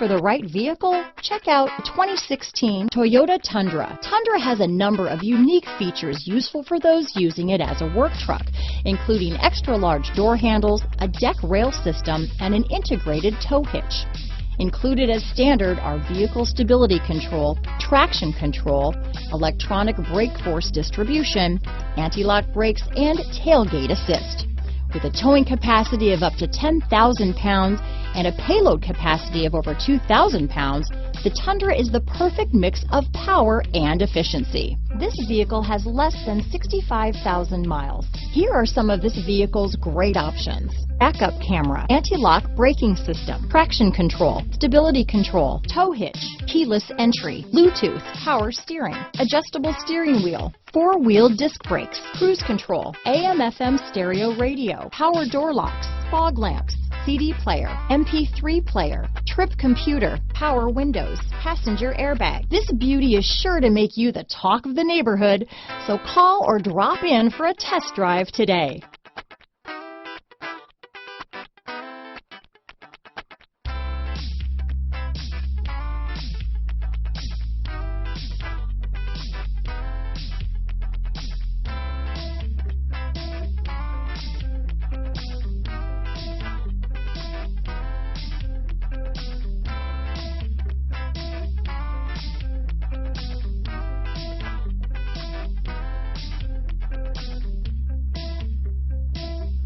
for the right vehicle? Check out 2016 Toyota Tundra. Tundra has a number of unique features useful for those using it as a work truck, including extra large door handles, a deck rail system, and an integrated tow hitch. Included as standard are vehicle stability control, traction control, electronic brake force distribution, anti-lock brakes, and tailgate assist. With a towing capacity of up to 10,000 pounds and a payload capacity of over 2,000 pounds, the Tundra is the perfect mix of power and efficiency. This vehicle has less than 65,000 miles. Here are some of this vehicle's great options: backup camera, anti-lock braking system, traction control, stability control, tow hitch, keyless entry, Bluetooth, power steering, adjustable steering wheel, four-wheel disc brakes, cruise control, AM/FM stereo radio, power door locks, fog lamps, CD player, MP3 player, trip computer, power windows, passenger airbag. This beauty is sure to make you the talk of the neighborhood, so call or drop in for a test drive today.